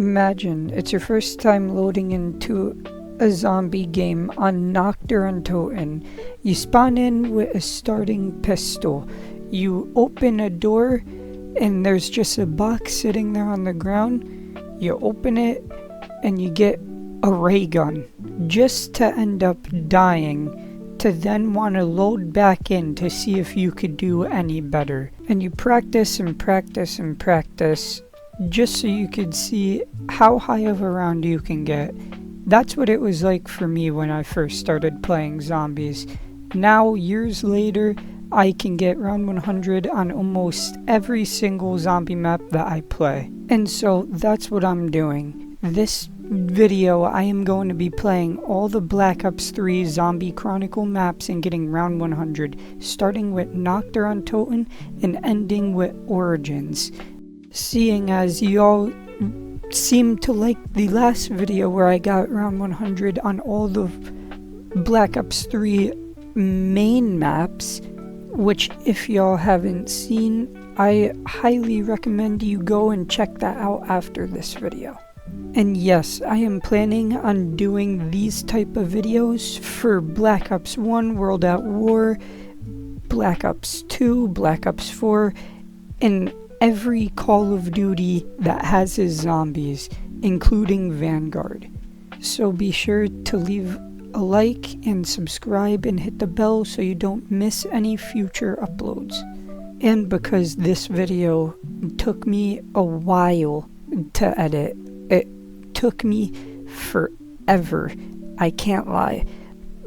Imagine it's your first time loading into a zombie game on Nocturne. You spawn in with a starting pistol. You open a door and there's just a box sitting there on the ground. You open it and you get a ray gun, just to end up dying, to then want to load back in to see if you could do any better. And you practice and practice and practice just so you could see how high of a round you can get. That's what it was like for me when I first started playing zombies. Now, years later, I can get round 100 on almost every single zombie map that I play. And so that's what I'm doing. This video, I am going to be playing all the Black Ops 3 Zombie Chronicle maps and getting round 100, starting with Nocturne and ending with Origins. Seeing as y'all seem to like the last video where I got round 100 on all the Black Ops 3 main maps, which if y'all haven't seen, I highly recommend you go and check that out after this video. And yes, I am planning on doing these type of videos for Black Ops 1, World at War, Black Ops 2, Black Ops 4, and every Call of Duty that has its zombies, including Vanguard. So be sure to leave a like and subscribe and hit the bell so you don't miss any future uploads. And because this video took me a while to edit, it took me forever, I can't lie.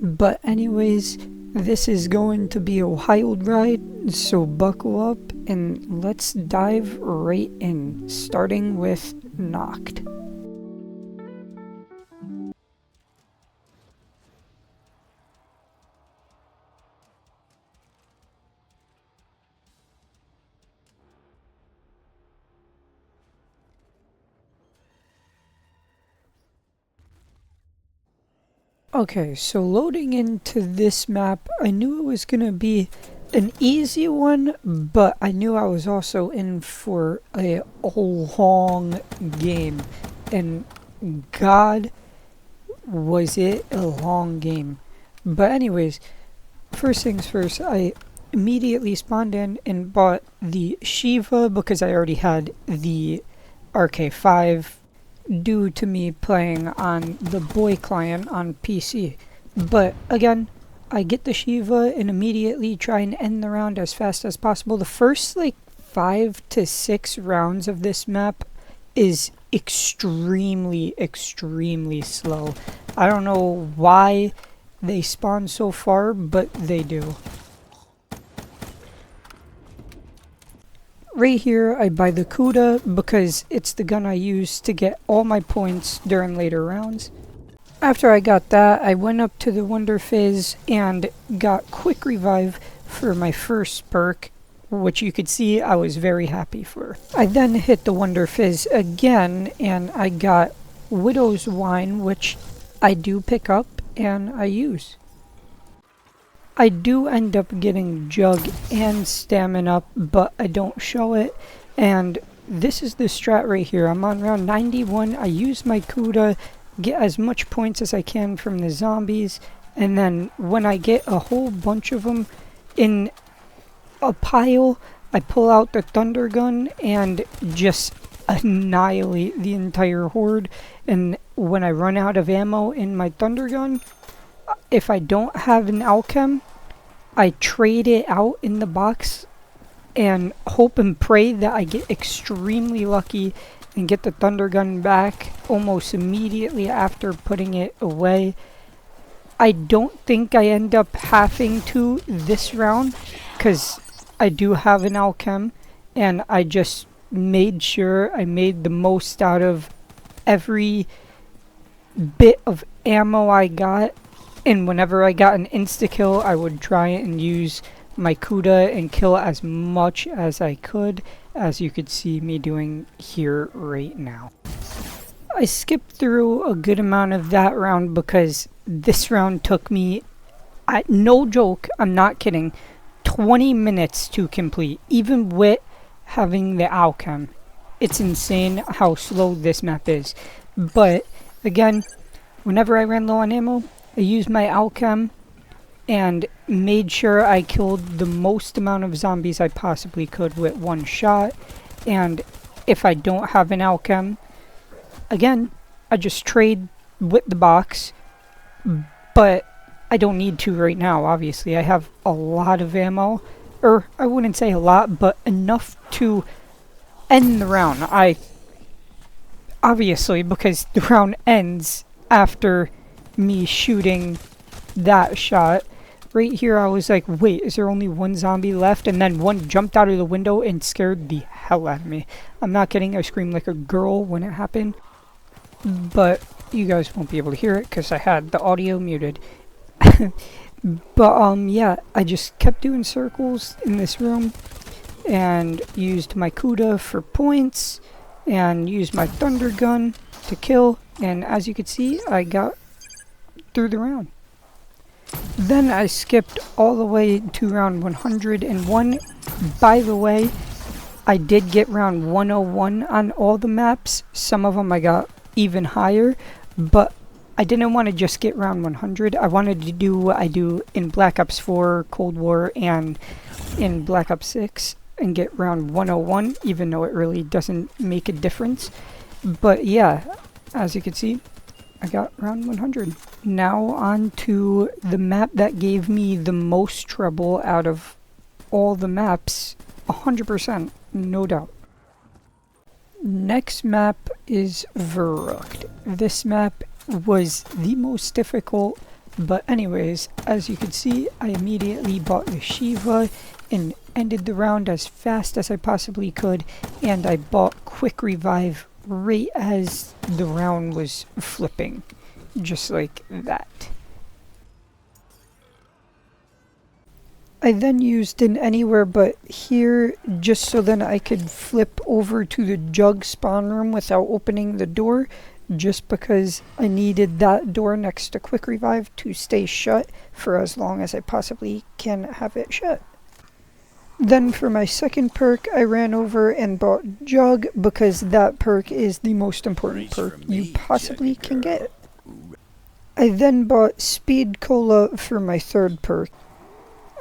But anyways, this is going to be a wild ride, so buckle up and let's dive right in, starting with Knocked. Okay, so loading into this map, I knew it was gonna be an easy one, but I knew I was also in for a long game. And God, was it a long game. But anyways, first things first, I immediately spawned in and bought the Shiva because I already had the RK5 due to me playing on the boy client on PC. But again, I get the Shiva and immediately try and end the round as fast as possible. The first 5 to 6 rounds of this map is extremely slow. I don't know why they spawn so far, but they do. Right here, I buy the Kuda because it's the gun I use to get all my points during later rounds. After I got that, I went up to the Wonder Fizz and got Quick Revive for my first perk, which you could see I was very happy for. I then hit the Wonder Fizz again and I got Widow's Wine, which I do pick up and I use. I do end up getting Jug and Stamina, but I don't show it. And this is the strat right here. I'm on round 91. I use my Kuda, get as much points as I can from the zombies. And then when I get a whole bunch of them in a pile, I pull out the Thunder Gun and just annihilate the entire horde. And when I run out of ammo in my Thunder Gun, if I don't have an Alchem, I trade it out in the box and hope and pray that I get extremely lucky and get the Thunder Gun back almost immediately after putting it away. I don't think I end up having to this round because I do have an Alchem and I just made sure I made the most out of every bit of ammo I got. And whenever I got an insta-kill, I would try and use my Kuda and kill as much as I could, as you could see me doing here right now. I skipped through a good amount of that round because this round took me, no joke, I'm not kidding, 20 minutes to complete, even with having the Alchem. It's insane how slow this map is. But again, whenever I ran low on ammo, I used my alchem and made sure I killed the most amount of zombies I possibly could with one shot. And if I don't have an alchem, again, I just trade with the box. But I don't need to right now, obviously. I have a lot of ammo. Or, I wouldn't say a lot, but enough to end the round. Obviously, because the round ends after me shooting that shot. Right here, I was like, wait, is there only one zombie left? And then one jumped out of the window and scared the hell out of me. I'm not kidding, I screamed like a girl when it happened. But you guys won't be able to hear it because I had the audio muted. But, yeah, I just kept doing circles in this room and used my Kuda for points and used my thunder gun to kill. And as you can see, I got through the round. Then I skipped all the way to round 101. By the way, I did get round 101 on all the maps. Some of them I got even higher, but I didn't want to just get round 100. I wanted to do what I do in Black Ops 4, Cold War, and in Black Ops 6 and get round 101, even though it really doesn't make a difference. But yeah, as you can see, I got round 100. Now on to the map that gave me the most trouble out of all the maps, 100%, no doubt. Next map is Verrucht. This map was the most difficult, but anyways, as you can see, I immediately bought the Shiva and ended the round as fast as I possibly could, and I bought Quick Revive right as the round was flipping, just like that. I then used an anywhere but here just so then I could flip over to the jug spawn room without opening the door, just because I needed that door next to Quick Revive to stay shut for as long as I possibly can have it shut. Then for my second perk, I ran over and bought Jug because that perk is the most important perk you possibly can get. I then bought Speed Cola for my third perk.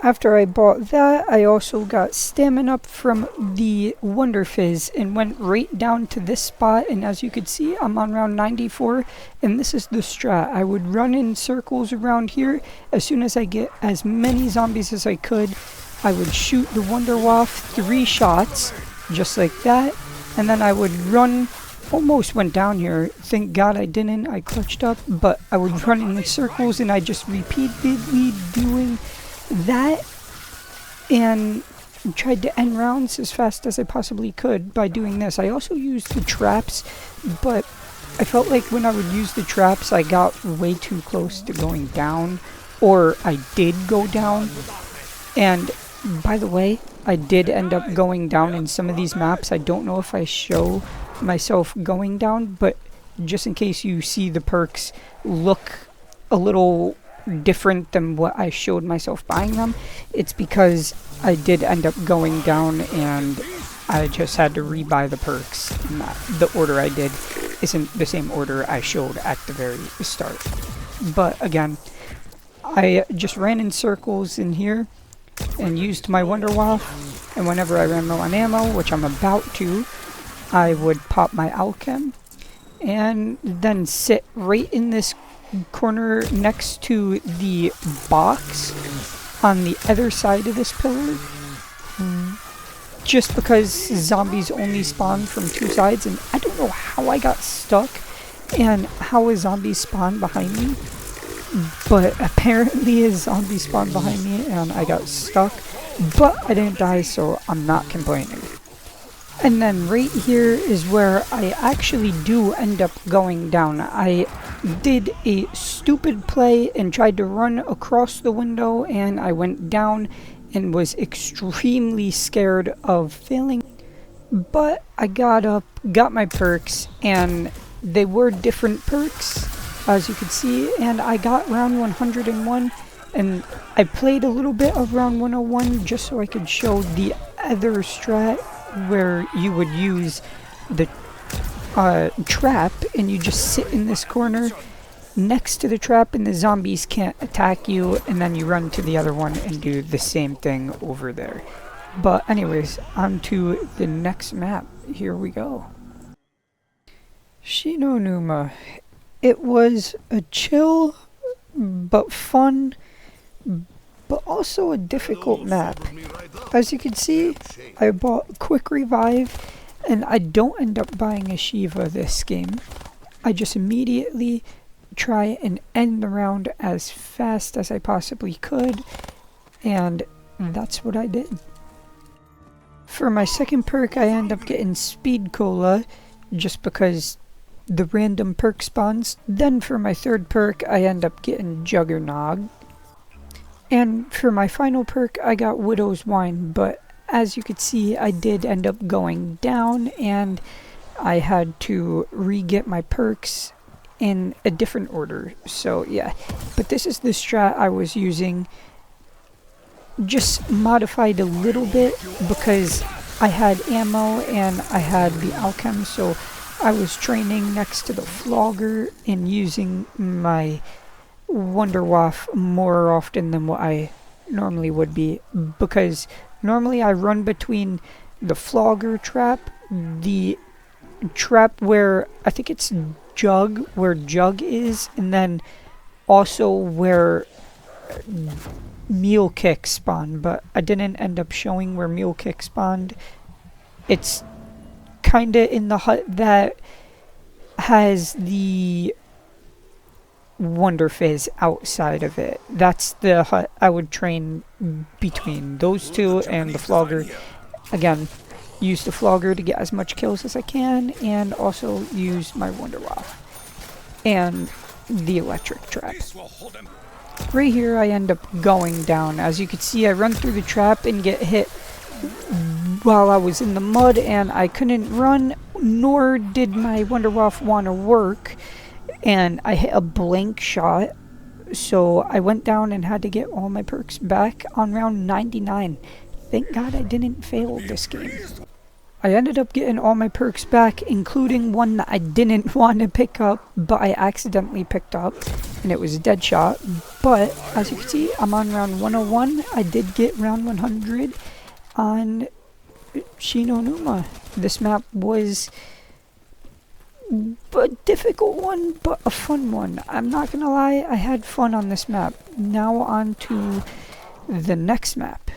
After I bought that, I also got Stamina Up from the Wonder Fizz and went right down to this spot, and as you can see, I'm on round 94, and this is the strat. I would run in circles around here. As soon as I get as many zombies as I could, I would shoot the Wonder Waff 3 shots, just like that, and then I would run. Almost went down here. Thank God I didn't. I clutched up, but I would run in the circles, and I just repeatedly doing that and tried to end rounds as fast as I possibly could by doing this. I also used the traps, but I felt like when I would use the traps, I got way too close to going down, or I did go down. And by the way, I did end up going down in some of these maps. I don't know if I show myself going down, but just in case you see the perks look a little different than what I showed myself buying them, it's because I did end up going down and I just had to rebuy the perks. The order I did isn't the same order I showed at the very start. But again, I just ran in circles in here and used my Wonder Waff, and whenever I ran low on ammo, which I'm about to, I would pop my alchem and then sit right in this corner next to the box on the other side of this pillar, just because zombies only spawn from 2 sides, and I don't know how I got stuck and how a zombie spawned behind me, but apparently a zombie spawned behind me and I got stuck, but I didn't die, so I'm not complaining. And then right here is where I actually do end up going down. I did a stupid play and tried to run across the window, and I went down and was extremely scared of failing. But I got up, got my perks, and they were different perks, as you can see, and I got round 101, and I played a little bit of round 101 just so I could show the other strat where you would use the trap, and you just sit in this corner next to the trap, and the zombies can't attack you, and then you run to the other one and do the same thing over there. But anyways, on to the next map. Here we go. Shinonuma. It was a chill but fun, but also a difficult map. As you can see, I bought Quick Revive, and I don't end up buying a Shiva this game. I just immediately try and end the round as fast as I possibly could, and that's what I did. For my second perk, I end up getting Speed Cola, just because the random perk spawns. Then for my third perk, I end up getting Juggernog. And for my final perk, I got Widow's Wine, but as you could see, I did end up going down, and I had to re-get my perks in a different order. So yeah, but this is the strat I was using, just modified a little bit because I had ammo and I had the alchem, so I was training next to the flogger and using my Wonderwaff more often than what I normally would be, because normally I run between the flogger trap, the trap where I think it's Jug, where Jug is, and then also where Meal Kick spawned, but I didn't end up showing where Meal Kick spawned. It's kinda in the hut that has the Wonder Fizz outside of it. That's the hut I would train between those two and the flogger. Again, use the flogger to get as much kills as I can, and also use my Wonderwaff and the electric trap. Right here I end up going down. As you can see, I run through the trap and get hit while I was in the mud, and I couldn't run, nor did my Wonderwaff want to work, and I hit a blank shot, so I went down and had to get all my perks back on round 99. Thank God I didn't fail this game. I ended up getting all my perks back, including one that I didn't want to pick up, but I accidentally picked up, and it was a dead shot. But as you can see, I'm on round 101. I did get round 100 on Shinonuma. This map was a difficult one, but a fun one. I'm not gonna lie, I had fun on this map. Now on to the next map.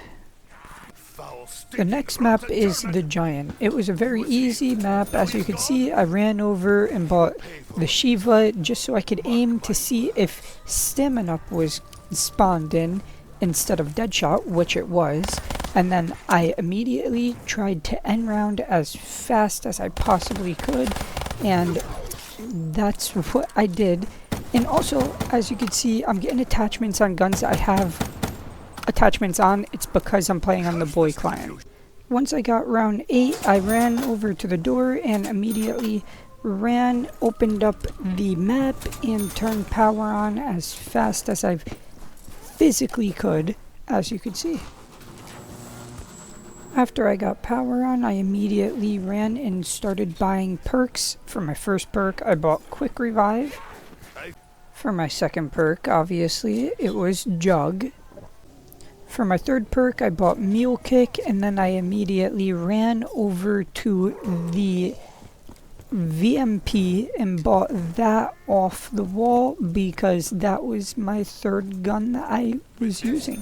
The next map is the Giant. It was a very easy map. As you can see, I ran over and bought the Shiva just so I could aim to see if Stamina was spawned in instead of Deadshot, which it was. And then I immediately tried to end round as fast as I possibly could, and that's what I did. And also, as you can see, I'm getting attachments on guns that I have attachments on. It's because I'm playing on the boy client. Once I got round 8, I ran over to the door and immediately opened up the map and turned power on as fast as I physically could, as you can see. After I got power on, I immediately ran and started buying perks. For my first perk, I bought Quick Revive. For my second perk, obviously, it was Jug. For my third perk, I bought Meal Kick, and then I immediately ran over to the VMP and bought that off the wall because that was my third gun that I was using.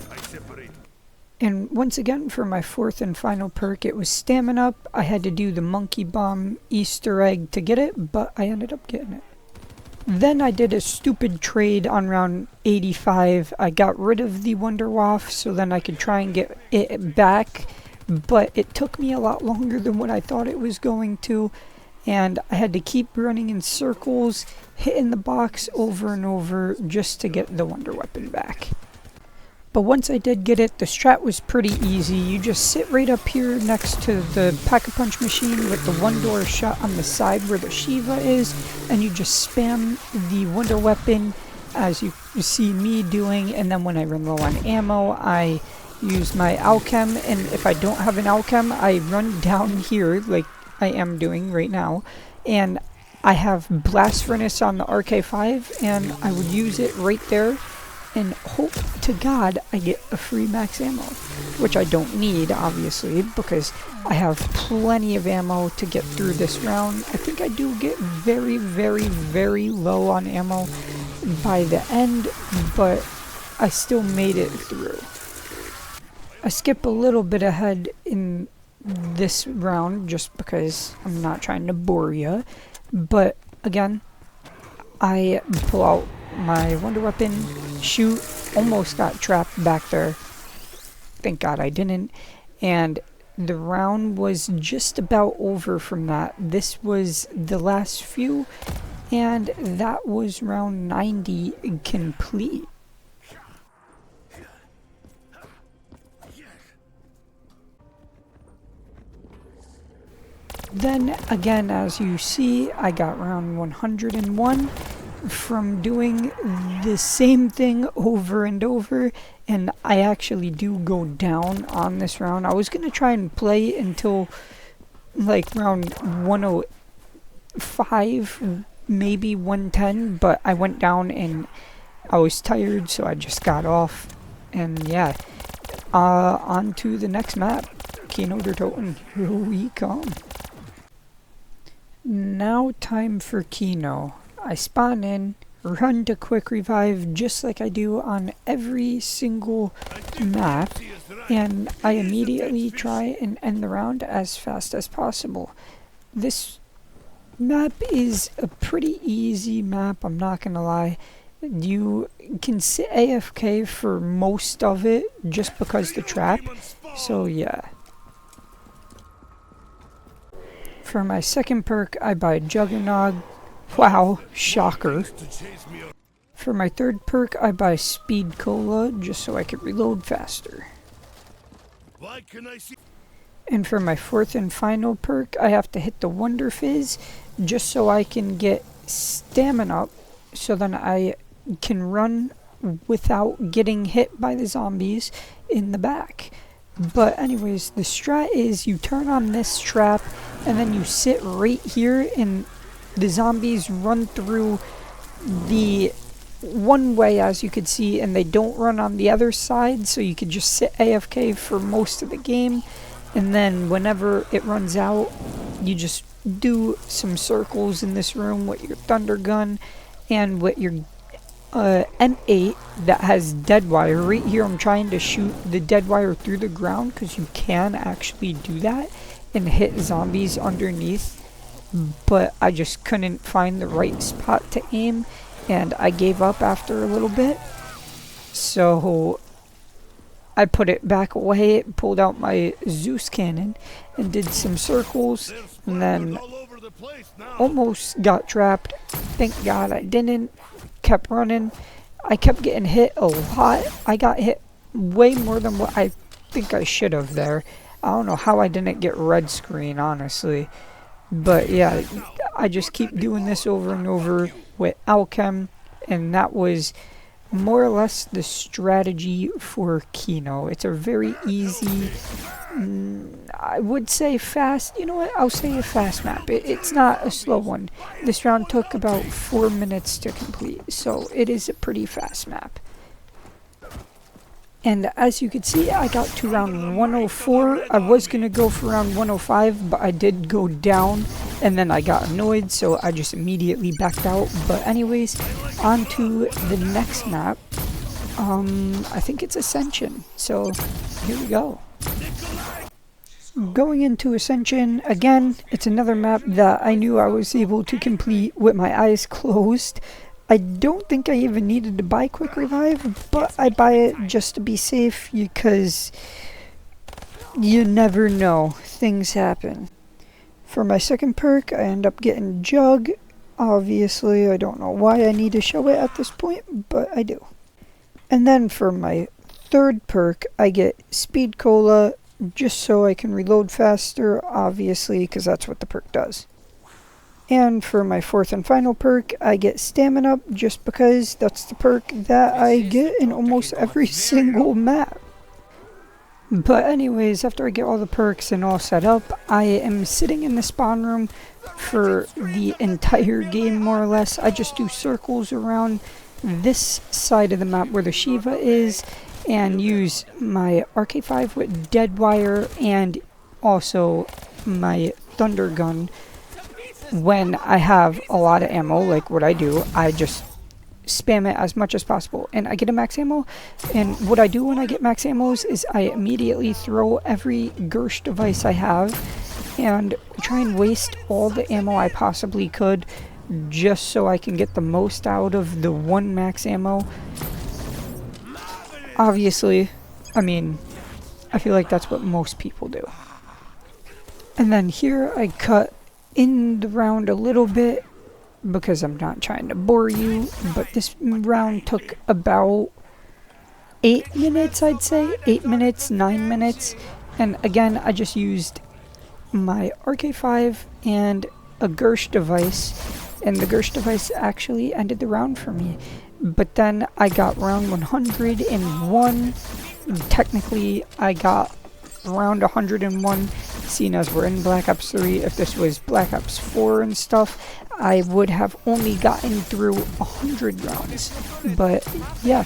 And once again, for my fourth and final perk, it was Stamina. I had to do the Monkey Bomb Easter egg to get it, but I ended up getting it. Then I did a stupid trade on round 85. I got rid of the Wonderwaff so then I could try and get it back, but it took me a lot longer than what I thought it was going to, and I had to keep running in circles, hitting the box over and over just to get the Wonder Weapon back. But once I did get it, the strat was pretty easy. You just sit right up here next to the Pack-a-Punch machine with the one-door shot on the side where the Shiva is, and you just spam the Wonder Weapon as you see me doing, and then when I run low on ammo, I use my alchem, and if I don't have an alchem, I run down here, like I am doing right now, and I have Blast Furnace on the RK5, and I would use it right there and hope to God I get a free max ammo, which I don't need, obviously, because I have plenty of ammo to get through this round. I think I do get very, very, very low on ammo by the end, but I still made it through. I skip a little bit ahead in this round just because I'm not trying to bore you, but again, I pull out my wonder weapon, shoot, almost got trapped back there. Thank God I didn't. And the round was just about over from that. This was the last few, and that was round 90 complete. Then again, as you see, I got round 101 from doing the same thing over and over, and I actually do go down on this round. I was going to try and play until like round 105, maybe 110, but I went down and I was tired, so I just got off. And yeah, on to the next map. Kino der Toten, here we come. Now time for Kino. I spawn in, run to quick revive just like I do on every single map, and I immediately try and end the round as fast as possible. This map is a pretty easy map, I'm not gonna lie. You can sit AFK for most of it just because the trap, so yeah. For my second perk, I buy Juggernog. Wow, shocker. For my third perk, I buy Speed Cola just so I can reload faster. And for my fourth and final perk, I have to hit the Wonder Fizz just so I can get stamina up, so then I can run without getting hit by the zombies in the back. But anyways, the strat is you turn on this trap and then you sit right here and the zombies run through the one way, as you could see, and they don't run on the other side, so you could just sit AFK for most of the game, and then whenever it runs out, you just do some circles in this room with your thunder gun and with your M8 that has dead wire. Right here I'm trying to shoot the dead wire through the ground because you can actually do that and hit zombies underneath, but I just couldn't find the right spot to aim and I gave up after a little bit, so I put it back away, pulled out my Zeus cannon and did some circles, and then almost got trapped. Thank God I didn't. Kept running. I kept getting hit a lot. I got hit way more than what I think I should have there. I don't know how I didn't get red screen, honestly. But yeah, I just keep doing this over and over with Alchem, and that was more or less the strategy for Kino. It's a very easy, I would say fast, you know what, I'll say a fast map. It's not a slow one. This round took about 4 minutes to complete, so it is a pretty fast map. And as you can see, I got to round 104. I was going to go for round 105, but I did go down, and then I got annoyed, so I just immediately backed out. But anyways, on to the next map. I think it's Ascension, so here we go. Going into Ascension, again, it's another map that I knew I was able to complete with my eyes closed. I don't think I even needed to buy Quick Revive, but I buy it just to be safe because you never know. Things happen. For my second perk, I end up getting Jug. Obviously, I don't know why I need to show it at this point, but I do. And then for my third perk, I get Speed Cola just so I can reload faster, obviously, because that's what the perk does. And for my fourth and final perk, I get Stamina Up just because that's the perk that I get in almost every single map. But anyways, after I get all the perks and all set up, I am sitting in the spawn room for the entire game, more or less. I just do circles around this side of the map where the Shiva is, and use my RK5 with dead wire and also my thunder gun. When I have a lot of ammo, like what I do, I just spam it as much as possible, and I get a max ammo. And what I do when I get max ammos is I immediately throw every Gersh device I have and try and waste all the ammo I possibly could, just so I can get the most out of the one max ammo. Obviously, I mean, I feel like that's what most people do. And then here I cut in the round a little bit, because I'm not trying to bore you, but this round took about 8 minutes, I'd say. 8 minutes, 9 minutes. And again, I just used my RK5 and a Gersh device, and the Gersh device actually ended the round for me. But then I got round 101. Technically, I got round 101, seeing as we're in Black Ops 3. If this was Black Ops 4 and stuff, I would have only gotten through 100 rounds. But yeah,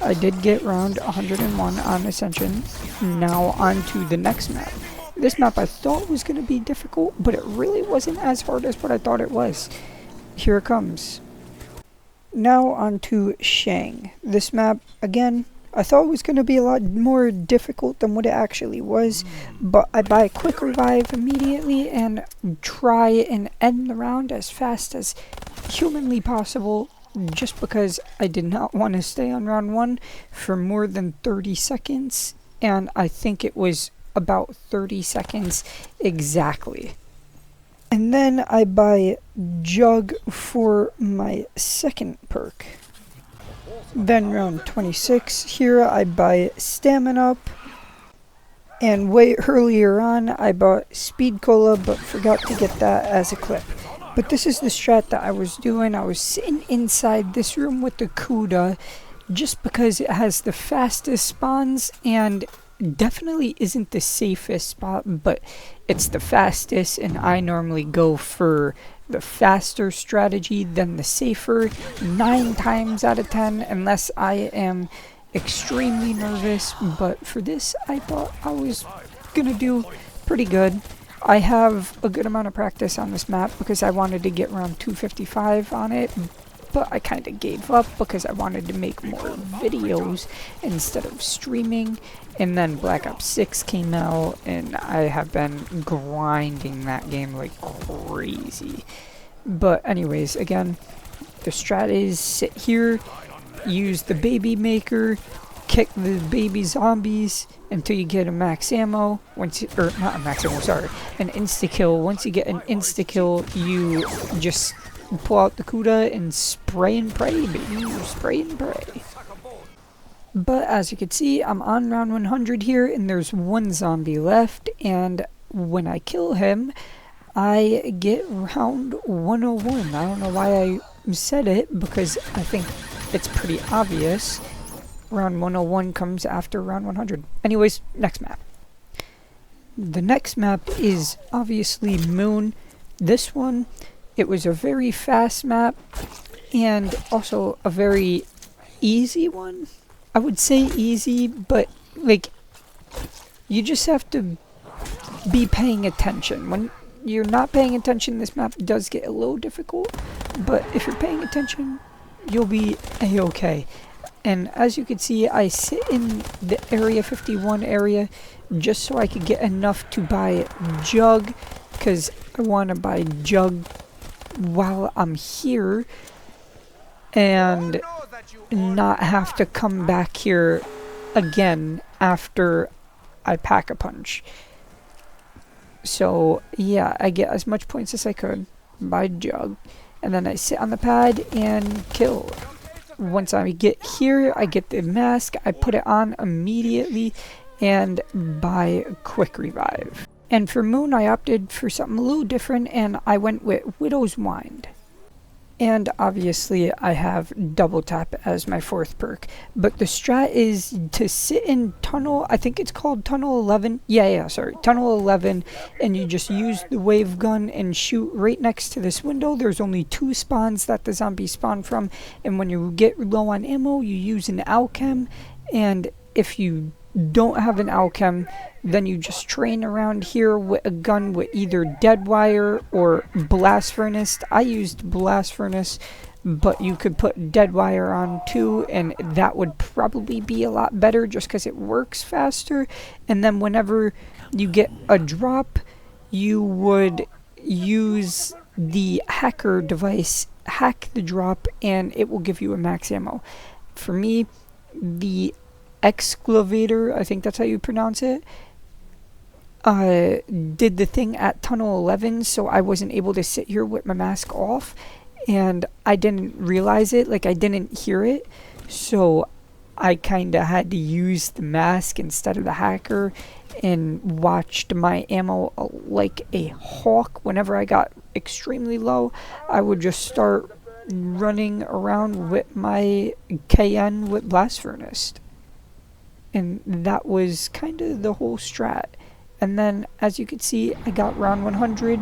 I did get round 101 on Ascension. Now on to the next map. This map I thought was going to be difficult, but it really wasn't as hard as what I thought it was. Here it comes. Now on to Shang. This map, again, I thought it was going to be a lot more difficult than what it actually was, but I buy a quick revive immediately and try and end the round as fast as humanly possible, just because I did not want to stay on round 1 for more than 30 seconds, and I think it was about 30 seconds exactly. And then I buy Jug for my second perk. Then round 26, here I buy Stamina Up, and way earlier on I bought Speed Cola, but forgot to get that as a clip. But this is the strat that I was doing. I was sitting inside this room with the Kuda, just because it has the fastest spawns, and definitely isn't the safest spot, but it's the fastest, and I normally go for the faster strategy than the safer 9 times out of 10, unless I am extremely nervous. But for this, I thought I was gonna do pretty good. I have a good amount of practice on this map because I wanted to get around 255 on it, but I kind of gave up because I wanted to make more videos instead of streaming. And then Black Ops 6 came out, and I have been grinding that game like crazy. But anyways, again, the strat is sit here, use the baby maker, kick the baby zombies until you get a max ammo. Once you, or not a max ammo, sorry, an insta kill. Once you get an insta kill, you just pull out the Kuda and spray and pray, baby. Spray and pray. But as you can see, I'm on round 100 here, and there's one zombie left, and when I kill him, I get round 101. I don't know why I said it, because I think it's pretty obvious. Round 101 comes after round 100. Anyways, next map. The next map is obviously Moon. This one, it was a very fast map, and also a very easy one. I would say easy, but like, you just have to be paying attention. When you're not paying attention, this map does get a little difficult, but if you're paying attention, you'll be a-okay. And as you can see, I sit in the Area 51 area just so I could get enough to buy Jug, because I want to buy Jug while I'm here and not have to come back here again after I pack a punch. So yeah, I get as much points as I could, buy Jug, and then I sit on the pad and kill. Once I get here, I get the mask, I put it on immediately, and buy Quick Revive. And for Moon, I opted for something a little different, and I went with Widow's Wind. And obviously I have double tap as my 4th perk. But the strat is to sit in tunnel, I think it's called tunnel 11. Sorry, tunnel 11. And you just use the wave gun and shoot right next to this window. There's only 2 spawns that the zombies spawn from. And when you get low on ammo, you use an alchem. And if you don't have an alchem, then you just train around here with a gun with either dead wire or blast furnace. I used blast furnace, but you could put dead wire on too, and that would probably be a lot better just because it works faster. And then whenever you get a drop, you would use the hacker device, hack the drop, and it will give you a max ammo. For me, the excavator, I think that's how you pronounce it, did the thing at tunnel 11, so I wasn't able to sit here with my mask off, and I didn't realize it, like I didn't hear it, so I kinda had to use the mask instead of the hacker, and watched my ammo like a hawk. Whenever I got extremely low, I would just start running around with my KN with blast furnace. And that was kind of the whole strat. And then, as you can see, I got round 100.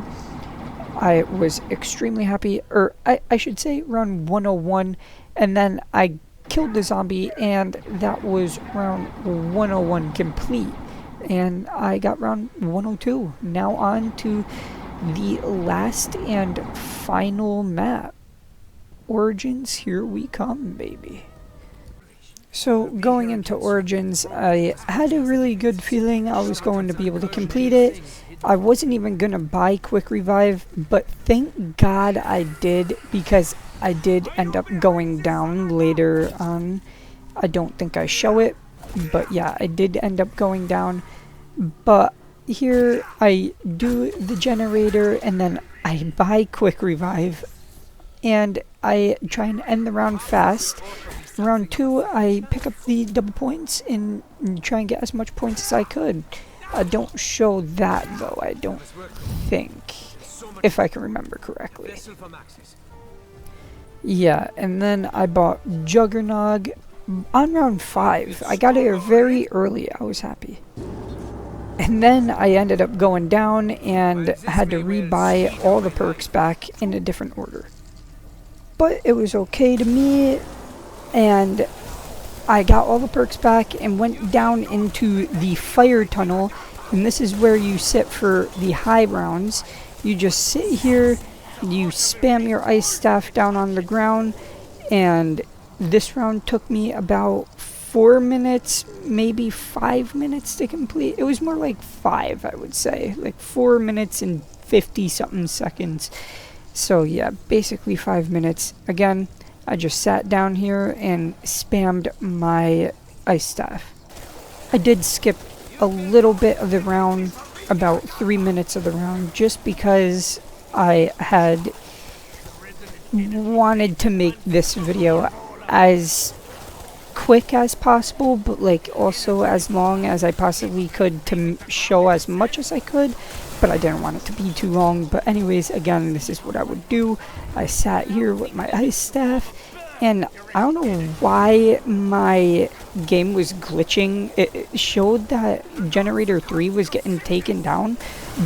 I was extremely happy, or I should say round 101. And then I killed the zombie, and that was round 101 complete. And I got round 102. Now on to the last and final map. Origins, here we come, baby. So going into Origins, I had a really good feeling I was going to be able to complete it. I wasn't even going to buy Quick Revive, but thank God I did, because I did end up going down later on. I don't think I show it, but yeah, I did end up going down. But here I do the generator, and then I buy Quick Revive, and I try and end the round fast. Round 2, I pick up the double points and try and get as much points as I could. I don't show that though, I don't think, if I can remember correctly. Yeah, and then I bought Juggernog on round 5. I got it very early, I was happy. And then I ended up going down and had to rebuy all the perks back in a different order. But it was okay to me. And I got all the perks back and went down into the fire tunnel, and this is where you sit for the high rounds. You just sit here, you spam your ice staff down on the ground, and this round took me about 4 minutes, maybe 5 minutes to complete. It was more like 5, I would say, like 4 minutes and 50 something seconds. So yeah, basically 5 minutes. Again, I just sat down here and spammed my ice staff. I did skip a little bit of the round, about 3 minutes of the round, just because I had wanted to make this video as quick as possible, but like also as long as I possibly could to show as much as I could, but I didn't want it to be too long. But anyways, again, this is what I would do. I sat here with my ice staff, and I don't know why my game was glitching. It showed that generator 3 was getting taken down,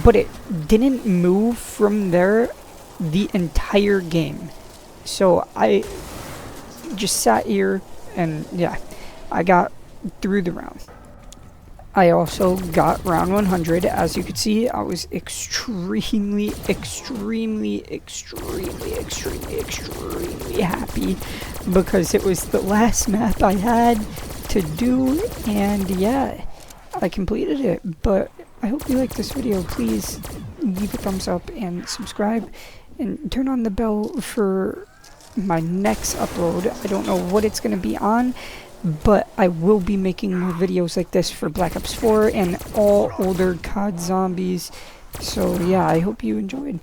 but it didn't move from there the entire game. So I just sat here, and yeah, I got through the round. I also got round 100. As you can see, I was extremely happy, because it was the last map I had to do, and yeah, I completed it. But I hope you liked this video. Please leave a thumbs up and subscribe, and turn on the bell for my next upload. I don't know what it's going to be on, but I will be making more videos like this for Black Ops 4 and all older COD zombies. So yeah, I hope you enjoyed.